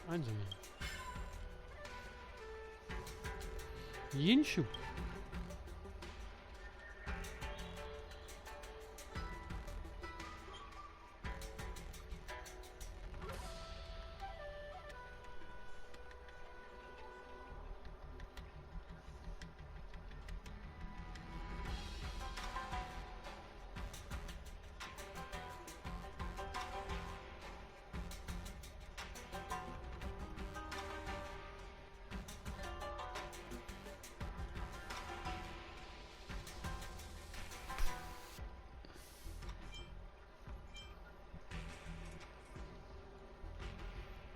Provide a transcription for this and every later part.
Einsammeln. Jinshu.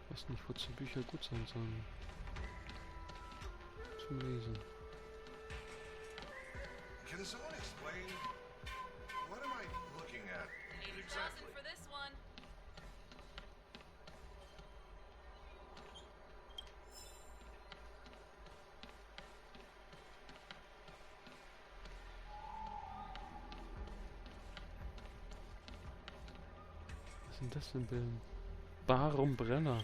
Ich weiß nicht, wozu Bücher gut sein sollen. Zum Lesen. Can someone explain what am I looking at exactly? For this one. Was sind das denn Bilder? Umbrella.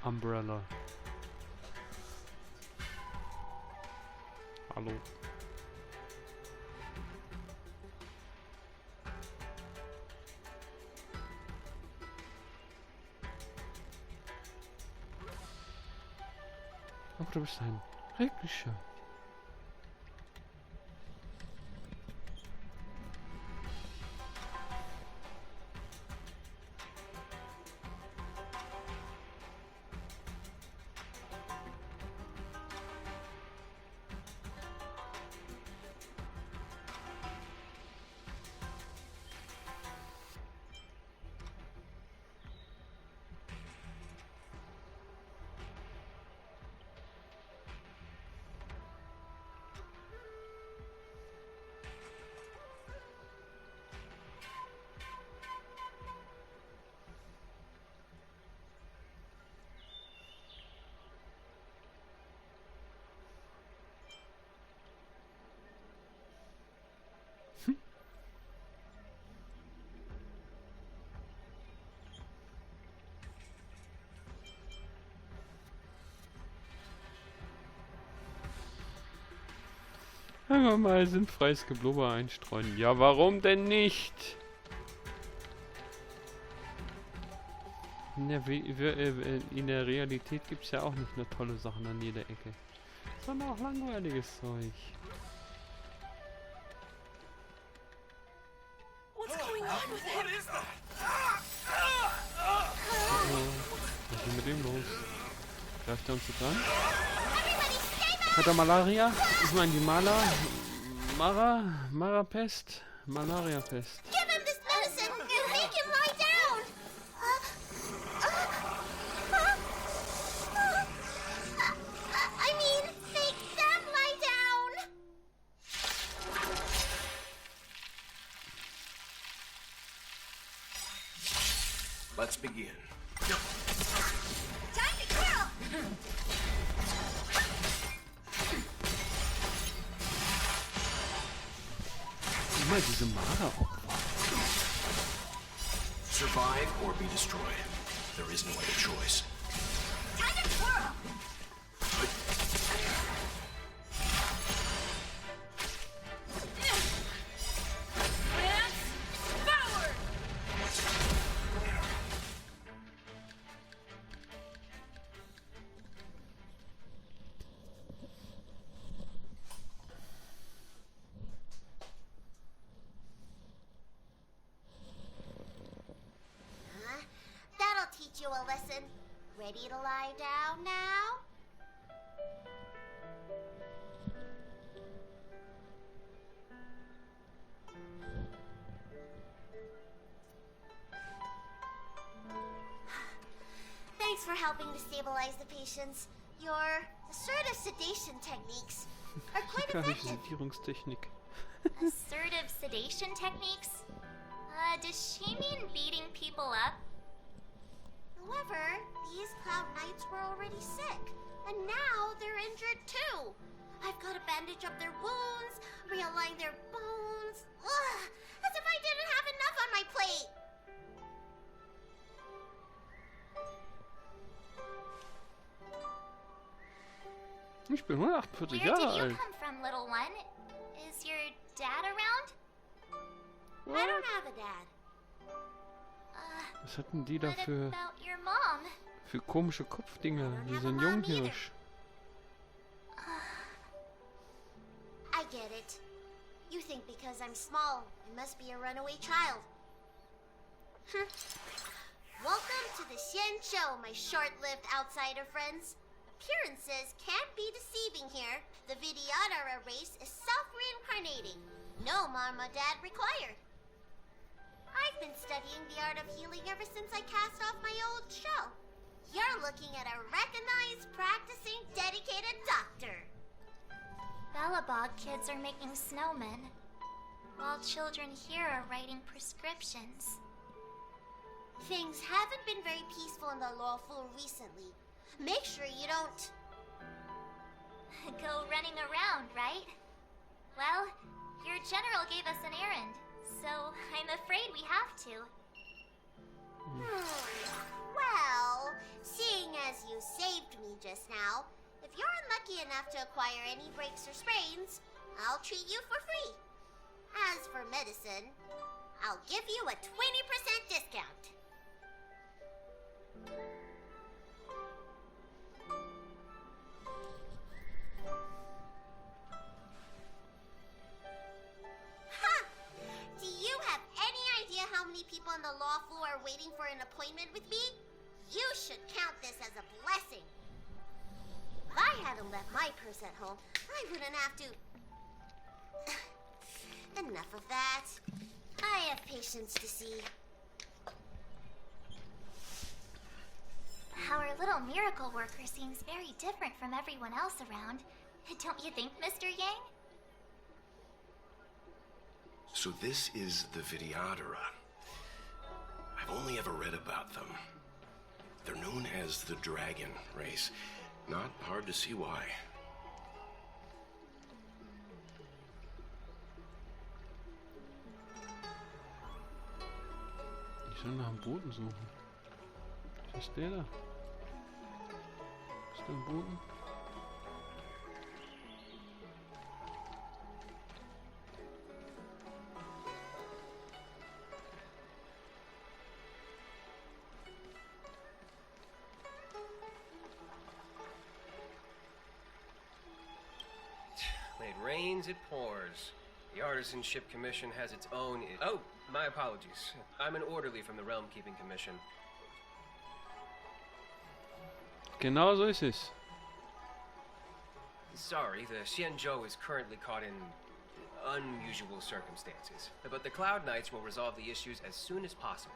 Umbrella. Hallo. Aber du bist ein Reglischer. Einfach mal sinnfreies Geblubber einstreuen. Ja, warum denn nicht? In der Realität gibt es ja auch nicht nur tolle Sachen an jeder Ecke, sondern auch langweiliges Zeug. What's going on with him? Was ist denn mit dem los? Greift er uns jetzt an? Hat er Malaria? Ich meine die Marapest? Malaria-Pest. Give him this medicine and make him lie down! I mean, make them lie down! Let's begin. Time to kill! Immer diese Mara-Opfer. Survive or be destroyed. There is no other choice. Time to twirl! Forward! That'll teach you a lesson. Ready to lie down now? Thanks for helping to stabilize the patients. Your assertive sedation techniques are quite effective. Sedierungstechnik. Assertive sedation techniques? Does she mean beating people up? However, these Cloud Knights were already sick, and now they're injured too. I've got to bandage up their wounds, realign their bones. Ugh, as if I didn't have enough on my plate. Ich bin 148 Where Jahre did you alt. come from, little one? Is your dad around? I What? don't have a dad. Was hatten die da What für about your mom? komische Kopfdinger? Wie so ein Junghirsch. I get it. You think because I'm small, I must be a runaway child. Welcome to the Xian Show, my short-lived outsider friends. Appearances can't be deceiving here. The Vidyadhara race is self-reincarnating. No mom or dad required. I've been studying the art of healing ever since I cast off my old shell. You're looking at a recognized, practicing, dedicated doctor. Bellabog kids are making snowmen, while children here are writing prescriptions. Things haven't been very peaceful in the lawful recently. Make sure you don't go running around, right? Well, your general gave us an errand, so I'm afraid we have to. Well, seeing as you saved me just now, if you're unlucky enough to acquire any breaks or sprains, I'll treat you for free. As for medicine, I'll give you a 20% discount. Ha! Do you have any idea how many people in the law school are waiting for an appointment with me? You should count this as a blessing. If I hadn't left my purse at home, I wouldn't have to... Enough of that. I have patience to see. Our little miracle worker seems very different from everyone else around. Don't you think, Mr. Yang? So this is the Vidyadhara. I've only ever read about them. They're known as the Dragon Race. Not hard to see why. Ich soll nach dem Boden suchen. Was ist der da? Ist da ein Boden? When it rains, it pours. The Artisanship Commission has its own... Oh, my apologies. I'm an orderly from the Realm Keeping Commission. Genau so ist es. Sorry, the Xianzhou is currently caught in unusual circumstances. But the Cloud Knights will resolve the issues as soon as possible.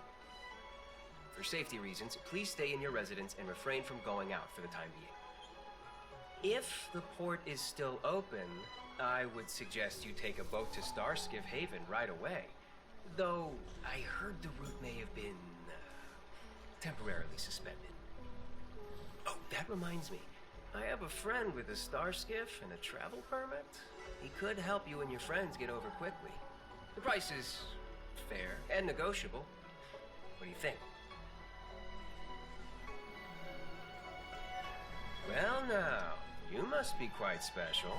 For safety reasons, please stay in your residence and refrain from going out for the time being. If the port is still open, I would suggest you take a boat to Starskiff Haven right away. Though, I heard the route may have been temporarily suspended. Oh, that reminds me. I have a friend with a star skiff and a travel permit. He could help you and your friends get over quickly. The price is fair and negotiable. What do you think? Well now, you must be quite special.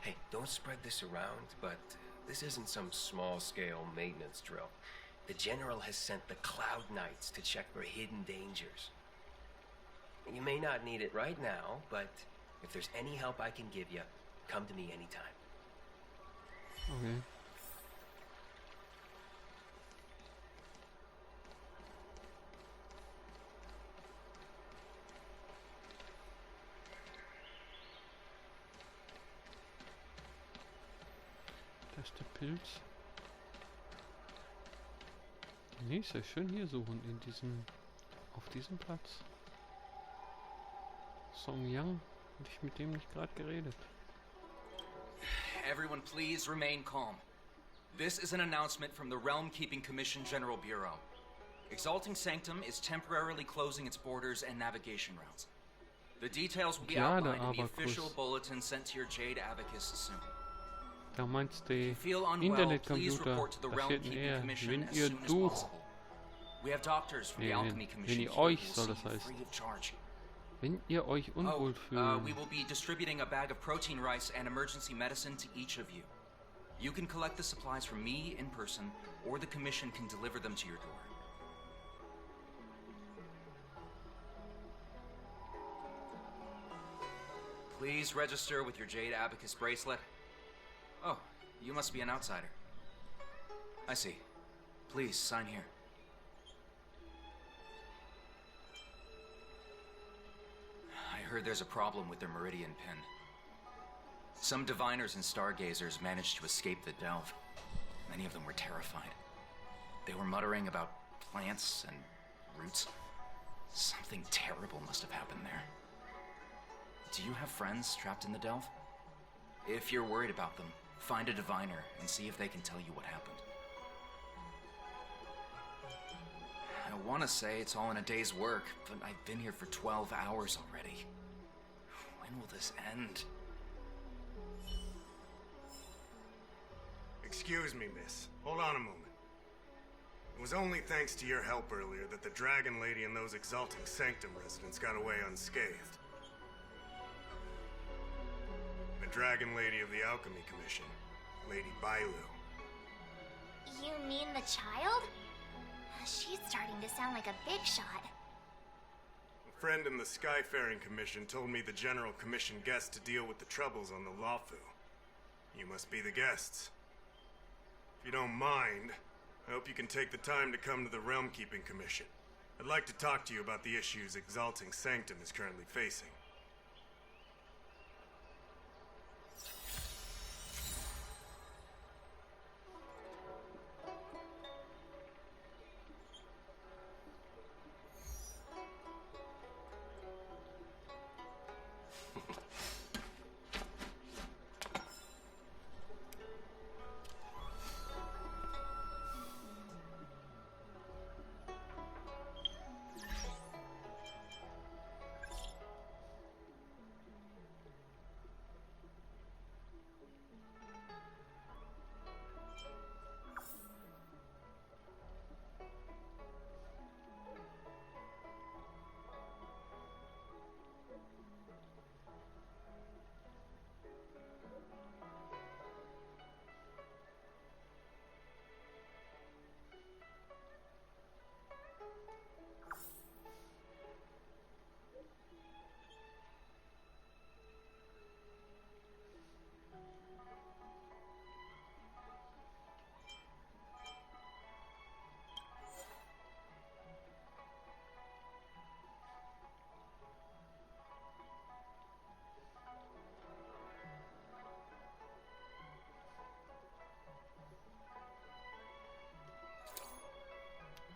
Hey, don't spread this around, but this isn't some small-scale maintenance drill. The General has sent the Cloud Knights to check for hidden dangers. You may not need it right now, but if there's any help I can give you, come to me anytime. Okay. Da ist der Pilz. Nee, ist ja schön hier suchen, in diesem... auf diesem Platz. Song Yang, hatte ich mit dem nicht gerade geredet. Everyone please remain calm. This is an announcement from the Realm Keeping Commission General Bureau. Exalting Sanctum is temporarily closing its borders and navigation routes. The details will be outlined in the official bulletin sent to your Jade Abacus soon. Da meinst du Feel unwell, please report to the Realm Internetcomputer, Keeping Commission wenn as ihr soon as du, possible. We have doctors from the Alchemy Commission wenn ihr here who euch will soll see das you heißen. free of charge. Wenn ihr euch unwohl fühlt. We will be distributing a bag of protein rice and emergency medicine to each of you. You can collect the supplies from me in person, or the commission can deliver them to your door. Please register with your Jade Abacus bracelet. Oh, you must be an outsider. I see. Please, sign here. I heard there's a problem with their Meridian pin. Some diviners and stargazers managed to escape the delve. Many of them were terrified. They were muttering about plants and roots. Something terrible must have happened there. Do you have friends trapped in the delve? If you're worried about them, find a diviner and see if they can tell you what happened. I want to say it's all in a day's work, but I've been here for 12 hours already. When will this end? Excuse me, miss. Hold on a moment. It was only thanks to your help earlier that the Dragon Lady and those exalting Sanctum residents got away unscathed. The Dragon Lady of the Alchemy Commission, Lady Bailu. You mean the child? She's starting to sound like a big shot. A friend in the Skyfaring Commission told me the General commissioned guests to deal with the troubles on the Lawfu. You must be the guests. If you don't mind, I hope you can take the time to come to the Realm Keeping Commission. I'd like to talk to you about the issues Exalting Sanctum is currently facing.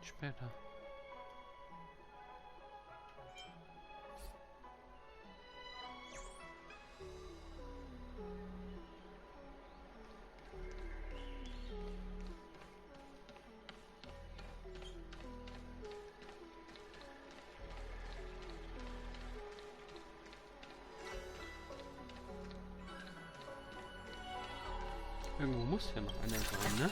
Später. Irgendwo muss ja noch einer sein, ne?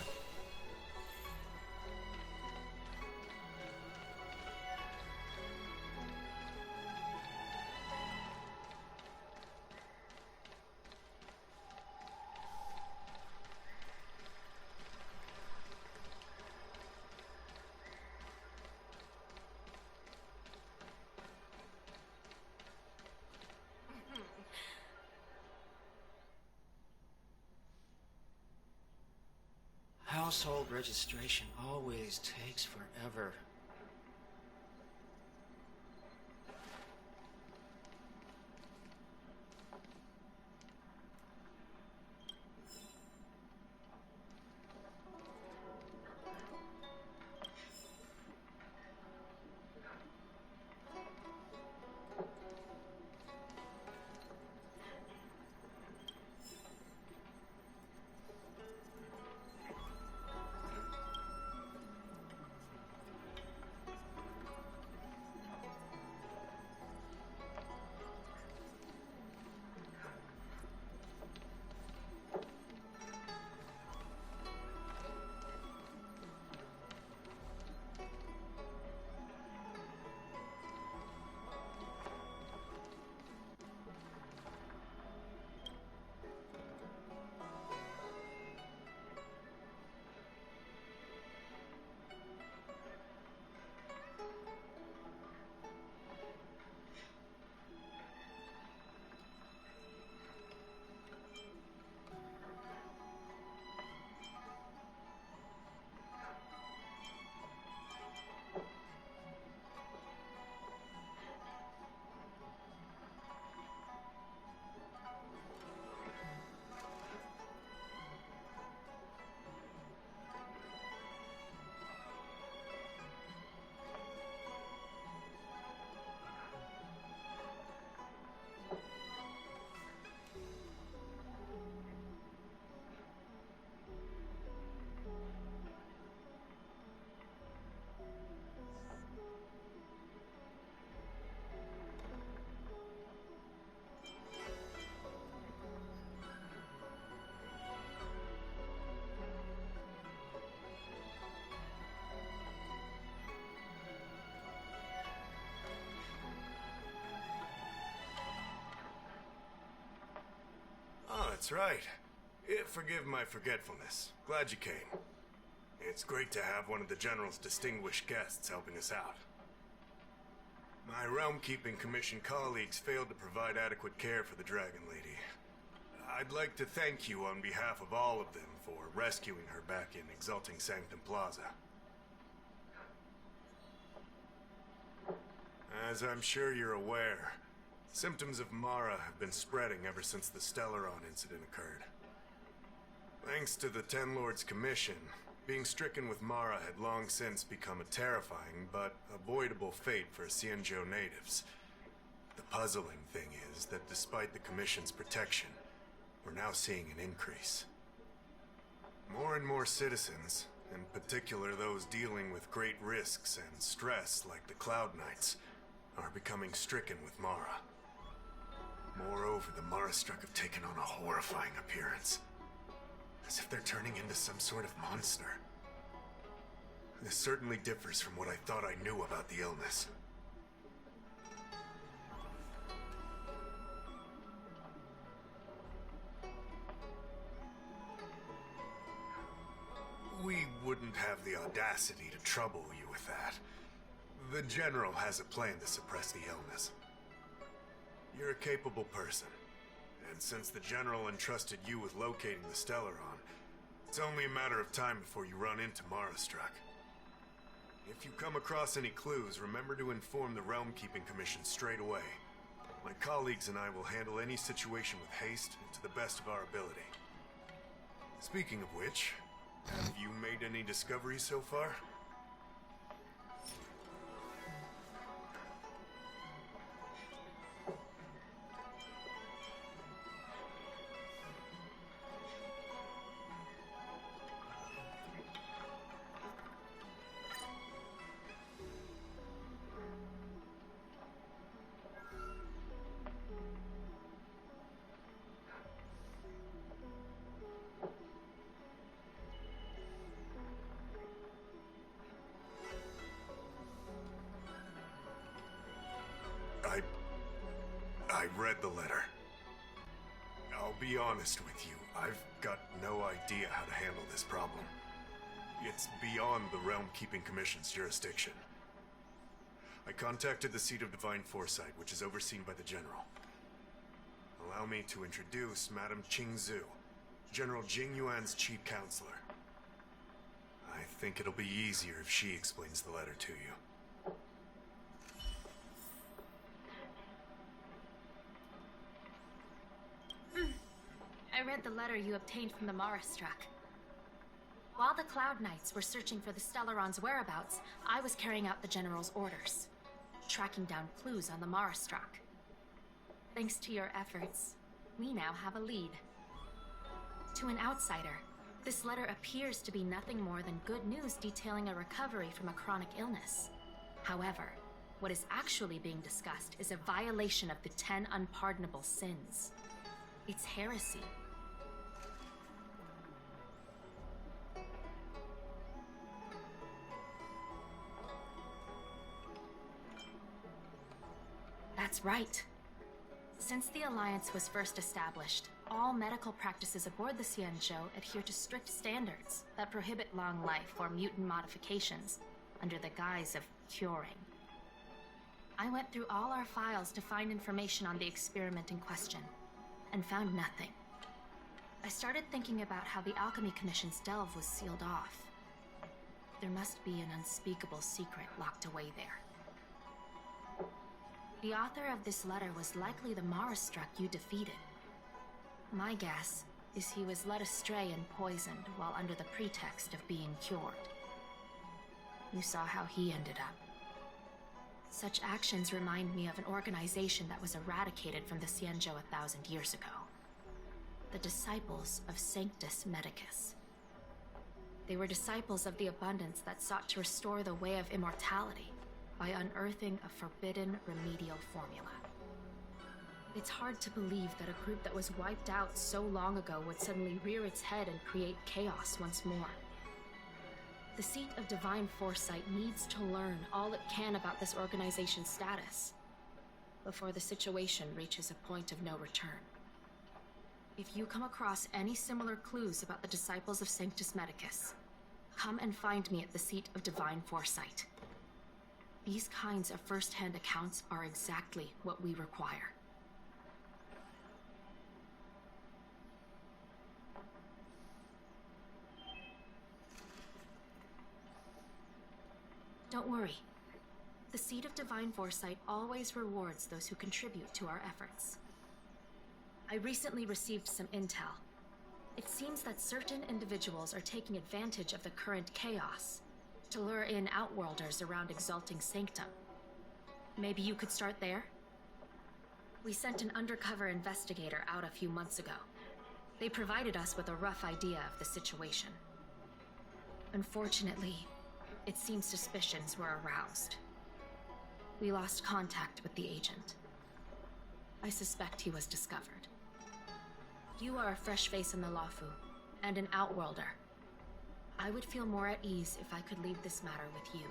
Household registration always takes forever. That's right. Forgive my forgetfulness. Glad you came. It's great to have one of the General's distinguished guests helping us out. My Realm-Keeping Commission colleagues failed to provide adequate care for the Dragon Lady. I'd like to thank you on behalf of all of them for rescuing her back in Exalting Sanctum Plaza. As I'm sure you're aware, symptoms of Mara have been spreading ever since the Stellaron incident occurred. Thanks to the Ten Lords Commission, being stricken with Mara had long since become a terrifying but avoidable fate for Xianzhou natives. The puzzling thing is that despite the Commission's protection, we're now seeing an increase. More and more citizens, in particular those dealing with great risks and stress like the Cloud Knights, are becoming stricken with Mara. Moreover, the Mara-struck have taken on a horrifying appearance. As if they're turning into some sort of monster. This certainly differs from what I thought I knew about the illness. We wouldn't have the audacity to trouble you with that. The General has a plan to suppress the illness. You're a capable person. And since the General entrusted you with locating the Stellaron, it's only a matter of time before you run into Mara-struck. If you come across any clues, remember to inform the Realm-Keeping Commission straight away. My colleagues and I will handle any situation with haste and to the best of our ability. Speaking of which, have you made any discoveries so far? I read the letter. I'll be honest with you, I've got no idea how to handle this problem. It's beyond the Realm-Keeping Commission's jurisdiction. I contacted the Seat of Divine Foresight, which is overseen by the General. Allow me to introduce Madame Qingzhu, General Jing Yuan's chief counselor. I think it'll be easier if she explains the letter to you. I read the letter you obtained from the Mara-struck. While the Cloud Knights were searching for the Stellaron's whereabouts, I was carrying out the General's orders, tracking down clues on the Mara-struck. Thanks to your efforts, we now have a lead. To an outsider, this letter appears to be nothing more than good news detailing a recovery from a chronic illness. However, what is actually being discussed is a violation of the 10 unpardonable sins. It's heresy. That's right. Since the Alliance was first established, all medical practices aboard the Xianzhou adhere to strict standards that prohibit long life or mutant modifications under the guise of curing. I went through all our files to find information on the experiment in question, and found nothing. I started thinking about how the Alchemy Commission's delve was sealed off. There must be an unspeakable secret locked away there. The author of this letter was likely the Mara-struck you defeated. My guess is he was led astray and poisoned while under the pretext of being cured. You saw how he ended up. Such actions remind me of an organization that was eradicated from the Xianzhou 1,000 years ago. The Disciples of Sanctus Medicus. They were disciples of the abundance that sought to restore the way of immortality by unearthing a forbidden remedial formula. It's hard to believe that a group that was wiped out so long ago would suddenly rear its head and create chaos once more. The Seat of Divine Foresight needs to learn all it can about this organization's status before the situation reaches a point of no return. If you come across any similar clues about the disciples of Sanctus Medicus, come and find me at the seat of divine foresight. These kinds of first-hand accounts are exactly what we require. Don't worry. The seat of divine foresight always rewards those who contribute to our efforts. I recently received some intel. It seems that certain individuals are taking advantage of the current chaos to lure in outworlders around Exalting Sanctum. Maybe you could start there? We sent an undercover investigator out a few months ago. They provided us with a rough idea of the situation. Unfortunately, it seems suspicions were aroused. We lost contact with the agent. I suspect he was discovered. You are a fresh face in the Lawfu, and an outworlder. I would feel more at ease if I could leave this matter with you.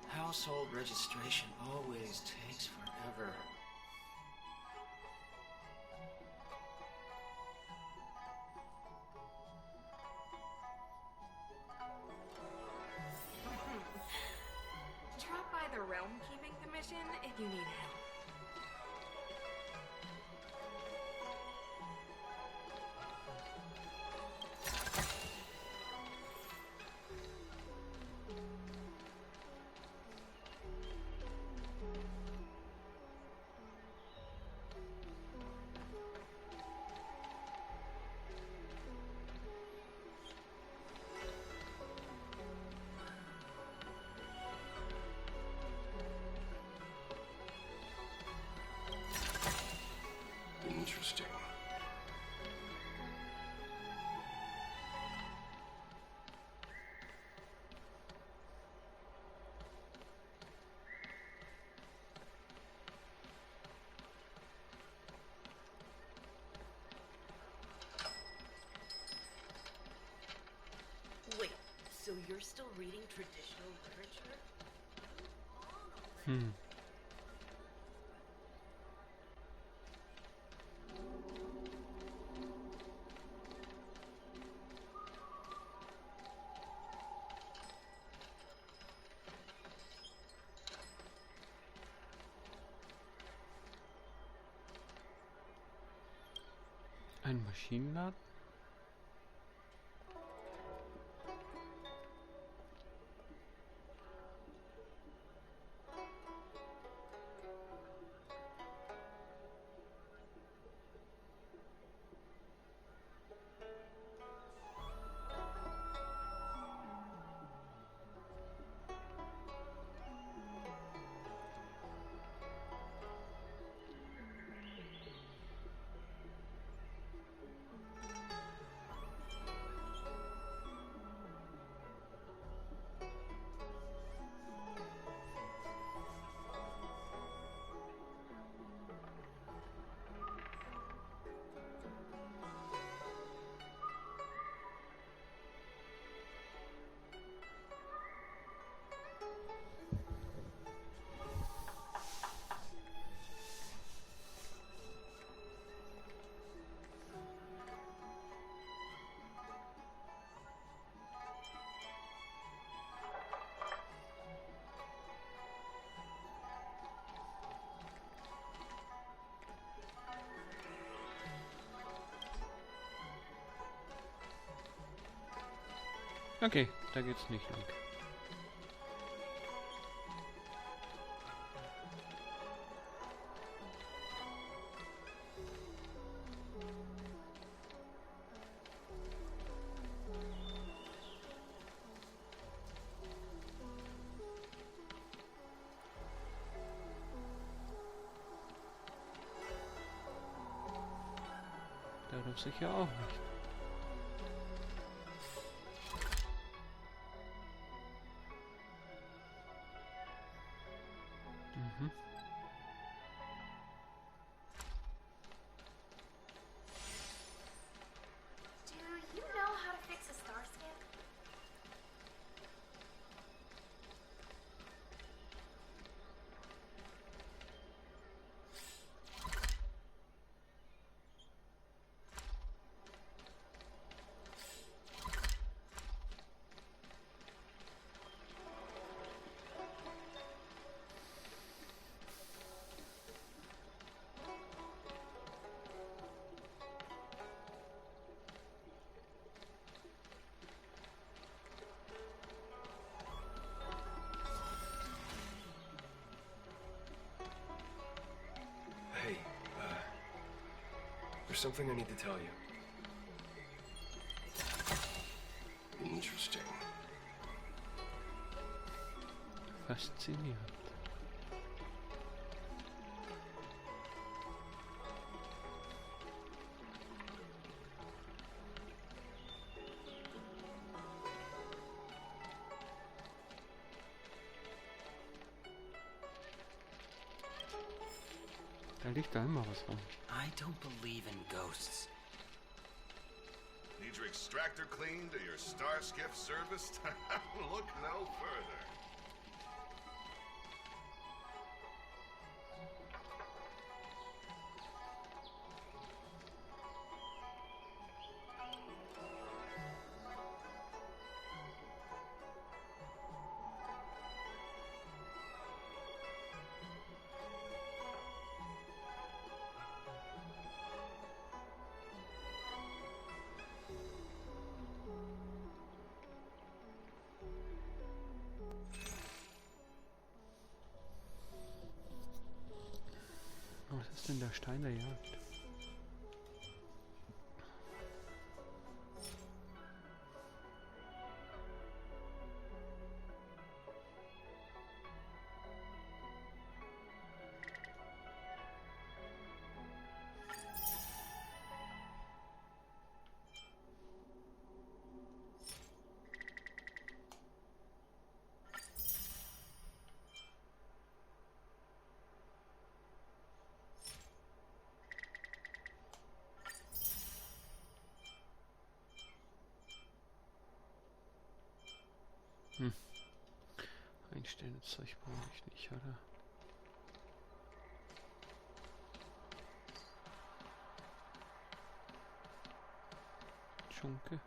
Household registration always takes forever. Drop by the Realm Keeping Commission if you need help. Interesting. Wait, so you're still reading traditional literature? Ein Maschinenladen? Okay, da geht's nicht lang. Da doch sicher auch nicht. There's something I need to tell you. Interesting. Faszinierend. Da liegt da immer was rum. I don't believe in ghosts. Need your extractor cleaned or your star skiff serviced? Look no further. Was ist denn der Stein der Jagd? Einstellen, Zeug brauche ich nicht, oder? Schunke.